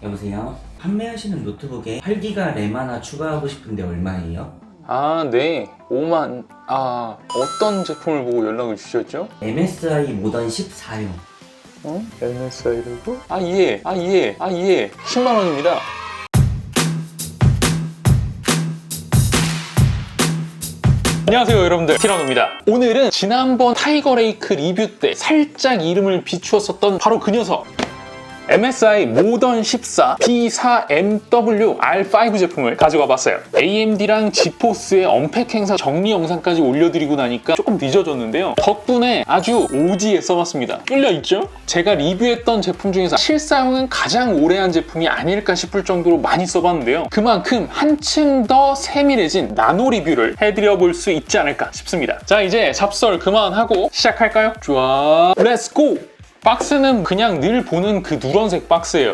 여보세요? 판매하시는 노트북에 8기가 램 하나 추가하고 싶은데 얼마예요? 아, 네. 5만. 어떤 제품을 보고 연락을 주셨죠? MSI 모던 14용. MSI라고? 예. 10만 원입니다. 안녕하세요 여러분들, 티라노입니다. 오늘은 지난번 타이거 레이크 리뷰 때 살짝 이름을 비추었었던 바로 그 녀석, MSI 모던 14 B4MW R5 제품을 가져와 봤어요. AMD랑 지포스의 언팩 행사 정리 영상까지 올려드리고 나니까 조금 늦어졌는데요. 덕분에 아주 오지게 써봤습니다. 뚫려있죠? 제가 리뷰했던 제품 중에서 실사용은 가장 오래 한 제품이 아닐까 싶을 정도로 많이 써봤는데요. 그만큼 한층 더 세밀해진 나노 리뷰를 해드려볼 수 있지 않을까 싶습니다. 자, 이제 잡설 그만하고 시작할까요? 좋아, 렛츠고! 박스는 그냥 늘 보는 그 누런색 박스예요.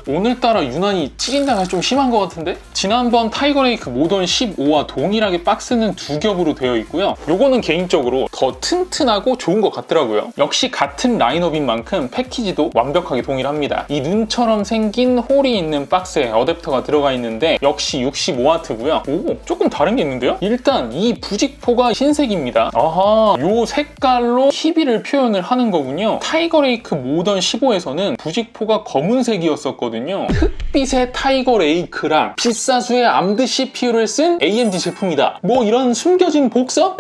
오늘따라 유난히 튀긴다가 좀 심한 것 같은데? 지난번 타이거 레이크 모던 15와 동일하게 박스는 두 겹으로 되어 있고요. 요거는 개인적으로 더 튼튼하고 좋은 것 같더라고요. 역시 같은 라인업인 만큼 패키지도 완벽하게 동일합니다. 이 눈처럼 생긴 홀이 있는 박스에 어댑터가 들어가 있는데 역시 65W고요. 오, 조금 다른 게 있는데요? 일단 이 부직포가 흰색입니다. 아하, 요 색깔로 희비를 표현을 하는 거군요. 타이거 레이크 모던 15에서는 부직포가 검은색이었어요. 거든요. 흑빛의 타이거 레이크랑 비싸수의 암드 CPU를 쓴 AMD 제품이다. 뭐 이런 숨겨진 복선?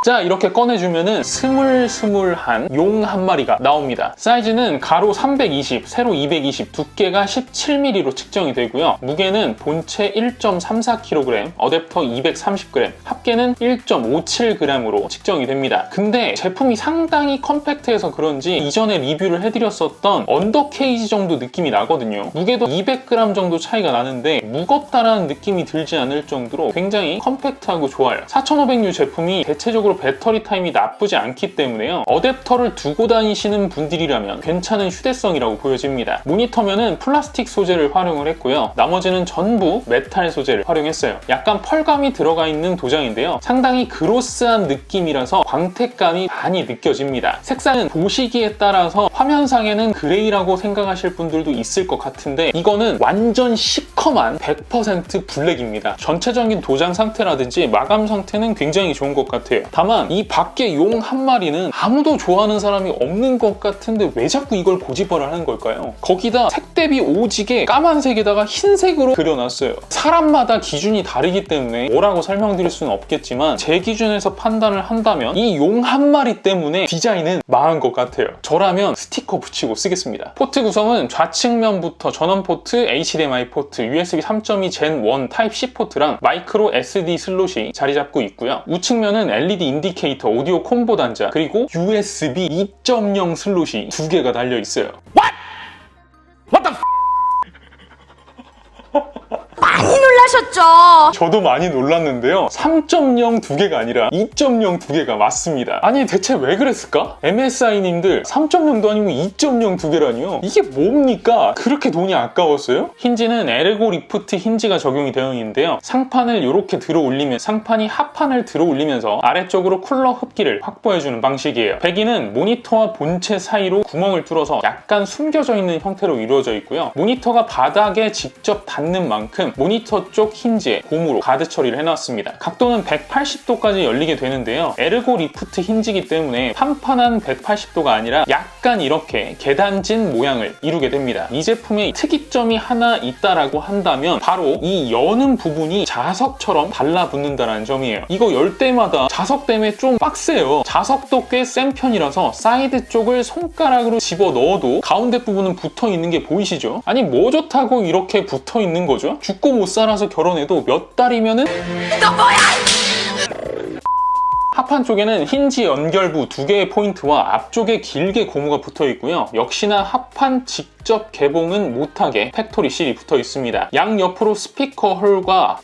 자, 이렇게 꺼내주면은 스물스물한 용 한 마리가 나옵니다. 사이즈는 가로 320, 세로 220, 두께가 17mm로 측정이 되고요. 무게는 본체 1.34kg, 어댑터 230g, 합계는 1.57g으로 측정이 됩니다. 근데 제품이 상당히 컴팩트해서 그런지 이전에 리뷰를 해드렸었던 언더 케이지 정도 느낌이 나거든요. 무게도 200g 정도 차이가 나는데 무겁다라는 느낌이 들지 않을 정도로 굉장히 컴팩트하고 좋아요. 4500U 제품이 대체적으로 배터리 타임이 나쁘지 않기 때문에요. 어댑터를 두고 다니시는 분들이라면 괜찮은 휴대성이라고 보여집니다. 모니터면은 플라스틱 소재를 활용을 했고요. 나머지는 전부 메탈 소재를 활용했어요. 약간 펄감이 들어가 있는 도장인데요. 상당히 그로스한 느낌이라서 광택감이 많이 느껴집니다. 색상은 보시기에 따라서 화면상에는 그레이라고 생각하실 분들도 있을 것 같은데 이거는 완전 시커먼 100% 블랙입니다. 전체적인 도장 상태라든지 마감 상태는 굉장히 좋은 것 같아요. 다만 이 밖에 용 한 마리는 아무도 좋아하는 사람이 없는 것 같은데 왜 자꾸 이걸 고집을 하는 걸까요? 거기다 색 대비 오지게 까만색에다가 흰색으로 그려놨어요. 사람마다 기준이 다르기 때문에 뭐라고 설명드릴 수는 없겠지만 제 기준에서 판단을 한다면 이 용 한 마리 때문에 디자인은 망한 것 같아요. 저라면 스티커 붙이고 쓰겠습니다. 포트 구성은 좌측면부터 전원 포트, HDMI 포트, USB 3.2 Gen 1 타입C 포트랑 마이크로 SD 슬롯이 자리 잡고 있고요. 우측면은 LED 인디케이터, 오디오 콤보 단자, 그리고 USB 2.0 슬롯이 두 개가 달려 있어요. What the 많이 놀라셨죠? 저도 많이 놀랐는데요. 3.0 두 개가 아니라 2.0 두 개가 맞습니다. 아니 대체 왜 그랬을까? MSI님들 3.0도 아니고 2.0 두 개라니요? 이게 뭡니까? 그렇게 돈이 아까웠어요? 힌지는 에르고 리프트 힌지가 적용이 되어 있는데요. 상판을 이렇게 들어 올리면 상판이 하판을 들어 올리면서 아래쪽으로 쿨러 흡기를 확보해주는 방식이에요. 배기는 모니터와 본체 사이로 구멍을 뚫어서 약간 숨겨져 있는 형태로 이루어져 있고요. 모니터가 바닥에 직접 닿는 만큼 모니터 쪽 힌지에 고무로 가드 처리를 해놨습니다. 각도는 180도까지 열리게 되는데요. 에르고 리프트 힌지이기 때문에 판판한 180도가 아니라 약간 이렇게 계단진 모양을 이루게 됩니다. 이 제품에 특이점이 하나 있다라고 한다면 바로 이 여는 부분이 자석처럼 달라붙는다는 점이에요. 이거 열 때마다 자석 때문에 좀 빡세요. 자석도 꽤 센 편이라서 사이드 쪽을 손가락으로 집어 넣어도 가운데 부분은 붙어 있는 게 보이시죠? 아니 뭐 좋다고 이렇게 붙어 있는 거죠? 죽고 못 살아서 결혼해도 몇 달이면은 너 뭐야? 하판 쪽에는 힌지 연결부 두 개의 포인트와 앞쪽에 길게 고무가 붙어 있고요. 역시나 하판 직접 개봉은 못하게 팩토리 실이 붙어 있습니다. 양 옆으로 스피커 홀과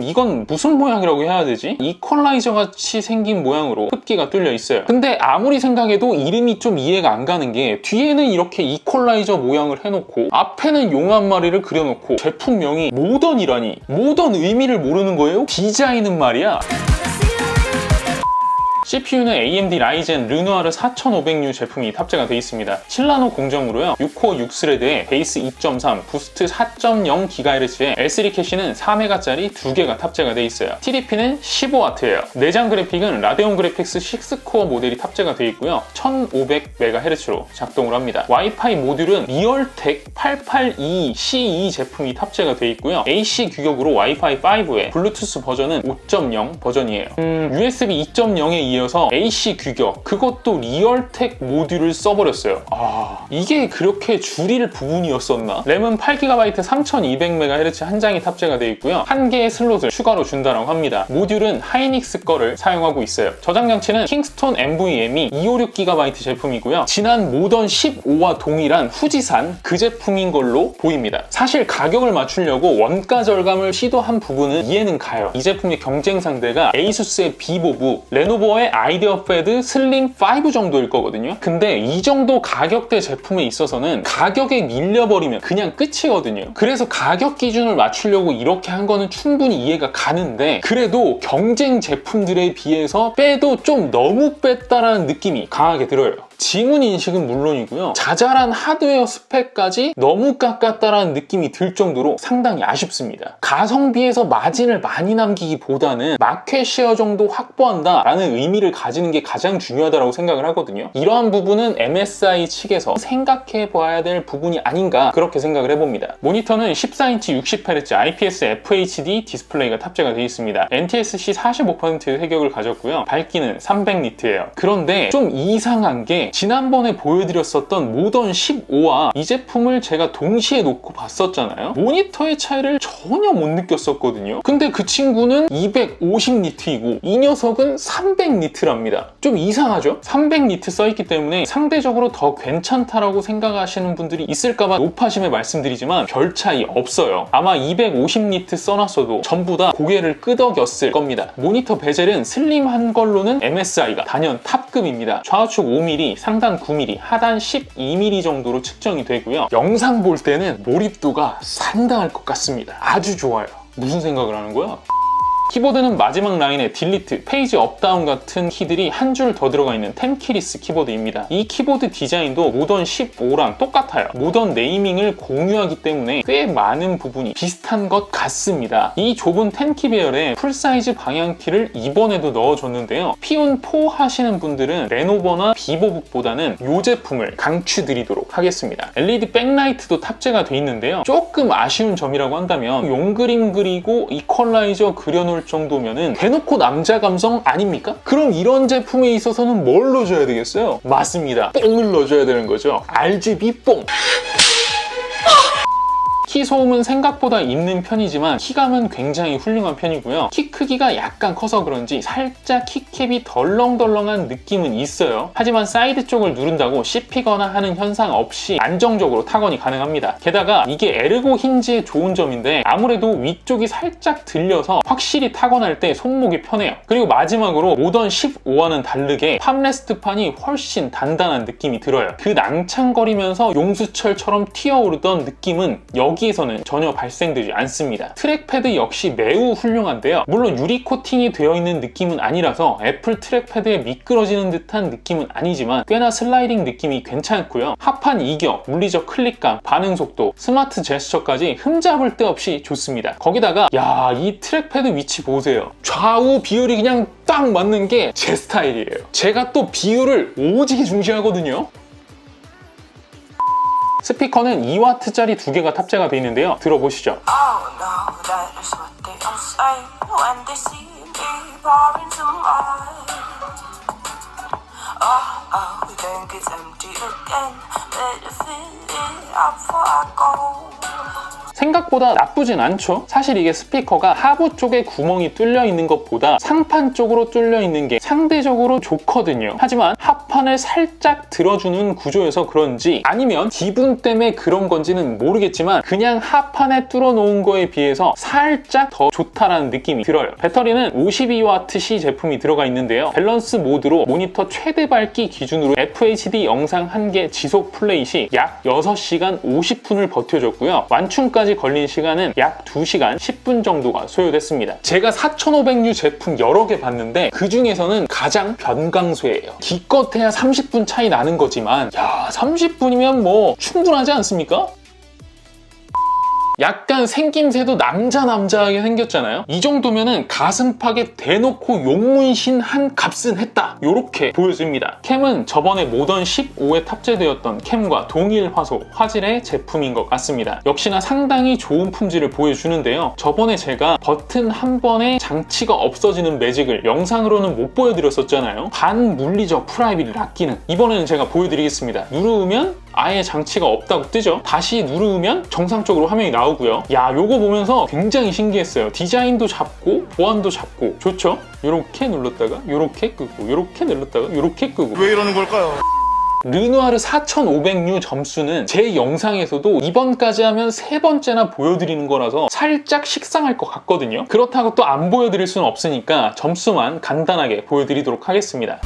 이건 무슨 모양이라고 해야 되지? 이퀄라이저 같이 생긴 모양으로 흡기가 뚫려 있어요. 근데 아무리 생각해도 이름이 좀 이해가 안 가는 게 뒤에는 이렇게 이퀄라이저 모양을 해놓고 앞에는 용 한 마리를 그려놓고 제품명이 모던이라니, 모던 의미를 모르는 거예요? 디자인은 말이야 CPU는 AMD 라이젠 르누아르 4500U 제품이 탑재가 되어 있습니다. 7나노 공정으로요. 6코어 6스레드에 베이스 2.3, 부스트 4.0GHz에 L3 캐시는 4메가짜리 2개가 탑재가 되어 있어요. TDP는 15W예요. 내장 그래픽은 라데온 그래픽스 6코어 모델이 탑재가 되어 있고요. 1500MHz로 작동을 합니다. 와이파이 모듈은 리얼텍 882CE 제품이 탑재가 되어 있고요. AC 규격으로 와이파이 5에 블루투스 버전은 5.0 버전이에요. USB 2.0에 이어서 AC 규격, 그것도 리얼텍 모듈을 써버렸어요. 이게 그렇게 줄일 부분이었었나? 램은 8GB 3200MHz 한 장이 탑재가 되어 있고요. 한 개의 슬롯을 추가로 준다고 합니다. 모듈은 하이닉스 거를 사용하고 있어요. 저장 장치는 킹스톤 NVMe 256GB 제품이고요. 지난 모던 15와 동일한 후지산 그 제품인 걸로 보입니다. 사실 가격을 맞추려고 원가 절감을 시도한 부분은 이해는 가요. 이 제품의 경쟁 상대가 에이수스의 비보브, 레노버의 아이디어 패드 슬림 5 정도일 거거든요. 근데 이 정도 가격대 제품에 있어서는 가격에 밀려버리면 그냥 끝이거든요. 그래서 가격 기준을 맞추려고 이렇게 한 거는 충분히 이해가 가는데, 그래도 경쟁 제품들에 비해서 빼도 좀 너무 뺐다라는 느낌이 강하게 들어요. 지문 인식은 물론이고요. 자잘한 하드웨어 스펙까지 너무 깎았다라는 느낌이 들 정도로 상당히 아쉽습니다. 가성비에서 마진을 많이 남기기보다는 마켓 쉐어 정도 확보한다라는 의미를 가지는 게 가장 중요하다고 생각을 하거든요. 이러한 부분은 MSI 측에서 생각해 봐야 될 부분이 아닌가, 그렇게 생각을 해봅니다. 모니터는 14인치 60Hz IPS FHD 디스플레이가 탑재가 되어 있습니다. NTSC 45% 회격을 가졌고요. 밝기는 300니트예요. 그런데 좀 이상한 게, 지난번에 보여드렸었던 모던 15와 이 제품을 제가 동시에 놓고 봤었잖아요. 모니터의 차이를 전혀 못 느꼈었거든요. 근데 그 친구는 250니트이고 이 녀석은 300니트랍니다. 좀 이상하죠? 300니트 써있기 때문에 상대적으로 더 괜찮다라고 생각하시는 분들이 있을까봐 노파심에 말씀드리지만 별 차이 없어요. 아마 250니트 써놨어도 전부 다 고개를 끄덕였을 겁니다. 모니터 베젤은 슬림한 걸로는 MSI가 단연 탑급입니다. 좌우측 5mm, 상단 9mm, 하단 12mm 정도로 측정이 되고요. 영상 볼 때는 몰입도가 상당할 것 같습니다. 아주 좋아요. 무슨 생각을 하는 거야? 키보드는 마지막 라인에 딜리트, 페이지 업다운 같은 키들이 한 줄 더 들어가 있는 텐키리스 키보드입니다. 이 키보드 디자인도 모던 15랑 똑같아요. 모던 네이밍을 공유하기 때문에 꽤 많은 부분이 비슷한 것 같습니다. 이 좁은 텐키 배열에 풀사이즈 방향키를 이번에도 넣어줬는데요. 피온4 하시는 분들은 레노버나 비보북보다는 이 제품을 강추드리도록 하겠습니다. LED 백라이트도 탑재가 돼 있는데요. 조금 아쉬운 점이라고 한다면 용그림 그리고 이퀄라이저 그려놓을 정도면은 대놓고 남자 감성 아닙니까? 그럼 이런 제품에 있어서는 뭘 넣어줘야 되겠어요? 맞습니다. 뽕을 넣어줘야 되는 거죠. RGB 뽕! 키 소음은 생각보다 있는 편이지만 키감은 굉장히 훌륭한 편이고요. 키 크기가 약간 커서 그런지 살짝 키캡이 덜렁덜렁한 느낌은 있어요. 하지만 사이드 쪽을 누른다고 씹히거나 하는 현상 없이 안정적으로 타건이 가능합니다. 게다가 이게 에르고 힌지의 좋은 점인데 아무래도 위쪽이 살짝 들려서 확실히 타건할 때 손목이 편해요. 그리고 마지막으로 모던 15와는 다르게 팜레스트판이 훨씬 단단한 느낌이 들어요. 그 낭창거리면서 용수철처럼 튀어오르던 느낌은 여기에서는 전혀 발생되지 않습니다. 트랙패드 역시 매우 훌륭한데요. 물론 유리 코팅이 되어 있는 느낌은 아니라서 애플 트랙패드에 미끄러지는 듯한 느낌은 아니지만 꽤나 슬라이딩 느낌이 괜찮고요. 합판 이격, 물리적 클릭감, 반응 속도, 스마트 제스처까지 흠잡을 데 없이 좋습니다. 거기다가 이 트랙패드 위치 보세요. 좌우 비율이 그냥 딱 맞는 게 제 스타일이에요. 제가 또 비율을 오지게 중시하거든요. 스피커는 2W짜리 2개가 탑재가 되어 있는데요. 들어보시죠. 생각보다 나쁘진 않죠? 사실 이게 스피커가 하부 쪽에 구멍이 뚫려 있는 것보다 상판 쪽으로 뚫려 있는 게 상대적으로 좋거든요. 하지만 하판을 살짝 들어주는 구조여서 그런지 아니면 기분 때문에 그런 건지는 모르겠지만 그냥 하판에 뚫어 놓은 거에 비해서 살짝 더 좋다라는 느낌이 들어요. 배터리는 52Wc 제품이 들어가 있는데요. 밸런스 모드로 모니터 최대 밝기 기준으로 FHD 영상 1개 지속 플레이 시 약 6시간 50분을 버텨줬고요. 완충까지 탑재까지 걸린 시간은 약 2시간 10분 정도가 소요됐습니다. 제가 4500U 제품 여러 개 봤는데 그 중에서는 가장 변강소예요. 기껏해야 30분 차이 나는 거지만 야 30분이면 뭐 충분하지 않습니까? 약간 생김새도 남자하게 생겼잖아요. 이 정도면은 가슴팍에 대놓고 용문신한 값은 했다, 요렇게 보여집니다. 캠은 저번에 모던 15에 탑재되었던 캠과 동일 화질의 제품인 것 같습니다. 역시나 상당히 좋은 품질을 보여주는데요. 저번에 제가 버튼 한 번에 장치가 없어지는 매직을 영상으로는 못 보여드렸었잖아요. 반물리적 프라이빗 락 기능, 이번에는 제가 보여드리겠습니다. 누르면 아예 장치가 없다고 뜨죠. 다시 누르면 정상적으로 화면이 나오고요. 야, 요거 보면서 굉장히 신기했어요. 디자인도 잡고 보안도 잡고 좋죠? 요렇게 눌렀다가 요렇게 끄고, 요렇게 눌렀다가 요렇게 끄고. 왜 이러는 걸까요? 르누아르 4500U 점수는 제 영상에서도 이번까지 하면 3번째나 보여드리는 거라서 살짝 식상할 것 같거든요. 그렇다고 또 안 보여드릴 수는 없으니까 점수만 간단하게 보여드리도록 하겠습니다.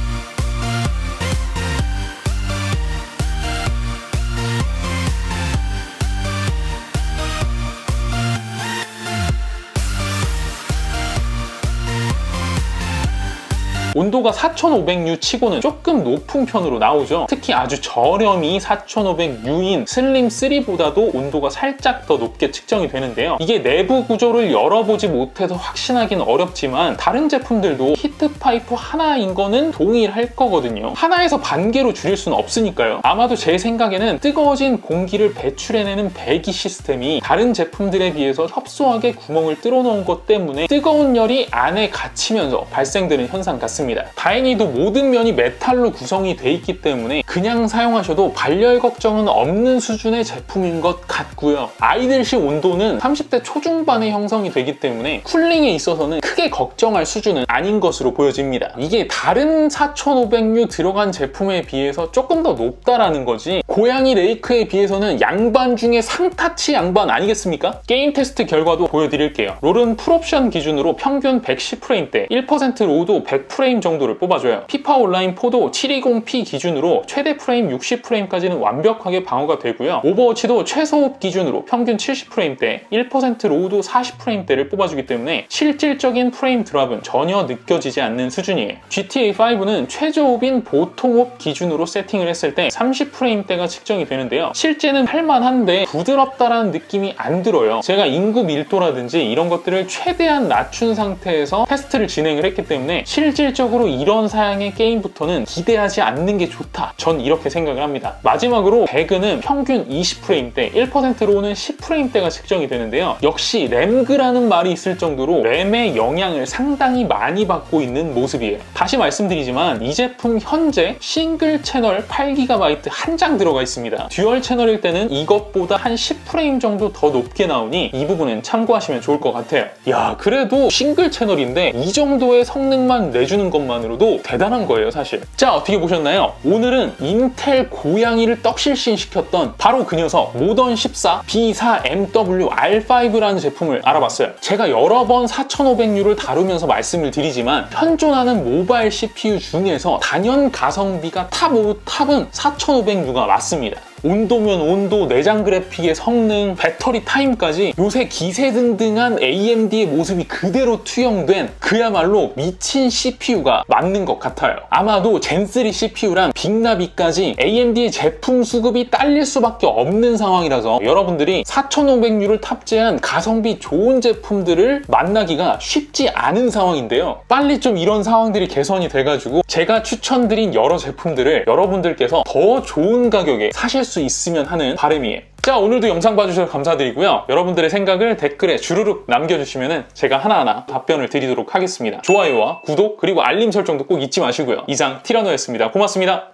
온도가 4500U 치고는 조금 높은 편으로 나오죠. 특히 아주 저렴이 4500U인 슬림 3보다도 온도가 살짝 더 높게 측정이 되는데요. 이게 내부 구조를 열어보지 못해서 확신하긴 어렵지만 다른 제품들도 히트 파이프 하나인 거는 동일할 거거든요. 하나에서 반 개로 줄일 수는 없으니까요. 아마도 제 생각에는 뜨거워진 공기를 배출해내는 배기 시스템이 다른 제품들에 비해서 협소하게 구멍을 뚫어놓은 것 때문에 뜨거운 열이 안에 갇히면서 발생되는 현상 같습니다. 다행히도 모든 면이 메탈로 구성이 돼 있기 때문에 그냥 사용하셔도 발열 걱정은 없는 수준의 제품인 것 같고요. 아이들 시 온도는 30대 초중반에 형성이 되기 때문에 쿨링에 있어서는 크게 걱정할 수준은 아닌 것으로 보여집니다. 이게 다른 4500U 들어간 제품에 비해서 조금 더 높다라는 거지, 고양이 레이크에 비해서는 양반 중에 상타치 양반 아니겠습니까? 게임 테스트 결과도 보여드릴게요. 롤은 풀옵션 기준으로 평균 110프레임대, 1% 로우도 100프레임 정도를 뽑아줘요. 피파 온라인 4도 720p 기준으로 최대 프레임 60프레임까지는 완벽하게 방어가 되고요. 오버워치도 최소호흡 기준으로 평균 70프레임대, 1% 로우도 40프레임대를 뽑아주기 때문에 실질적인 프레임 드랍은 전혀 느껴지지 않는 수준이에요. GTA5는 최저호흡인 보통호흡 기준으로 세팅을 했을 때 30프레임대가 측정이 되는데요. 실제는 할만한데 부드럽다라는 느낌이 안 들어요. 제가 인구 밀도라든지 이런 것들을 최대한 낮춘 상태에서 테스트를 진행을 했기 때문에 실질적으로 이런 사양의 게임부터는 기대하지 않는 게 좋다, 전 이렇게 생각을 합니다. 마지막으로 배그는 평균 20프레임대, 1% 로우는 10프레임대가 측정이 되는데요. 역시 램그라는 말이 있을 정도로 램의 영향을 상당히 많이 받고 있는 모습이에요. 다시 말씀드리지만 이 제품 현재 싱글 채널 8GB 한 장 들어가 있습니다. 듀얼 채널일 때는 이것보다 한 10프레임 정도 더 높게 나오니 이 부분은 참고하시면 좋을 것 같아요. 야, 그래도 싱글 채널인데 이 정도의 성능만 내주는 것만으로도 대단한 거예요, 사실. 자, 어떻게 보셨나요? 오늘은 인텔 고양이를 떡실신시켰던 바로 그 녀석 모던 14 B4MW R5라는 제품을 알아봤어요. 제가 여러 번 4500U를 다루면서 말씀을 드리지만 현존하는 모바일 CPU 중에서 단연 가성비가 탑 오브 탑은 4500U가 맞습니다. 온도면 온도, 내장 그래픽의 성능, 배터리 타임까지 요새 기세등등한 AMD의 모습이 그대로 투영된 그야말로 미친 CPU가 맞는 것 같아요. 아마도 젠3 CPU랑 빅나비까지 AMD의 제품 수급이 딸릴 수밖에 없는 상황이라서 여러분들이 4500U를 탑재한 가성비 좋은 제품들을 만나기가 쉽지 않은 상황인데요. 빨리 좀 이런 상황들이 개선이 돼가지고 제가 추천드린 여러 제품들을 여러분들께서 더 좋은 가격에 사실 수 있으면 하는 바람이에요. 자, 오늘도 영상 봐주셔서 감사드리고요. 여러분들의 생각을 댓글에 주르륵 남겨주시면 제가 하나하나 답변을 드리도록 하겠습니다. 좋아요와 구독 그리고 알림 설정도 꼭 잊지 마시고요. 이상 티라노였습니다. 고맙습니다.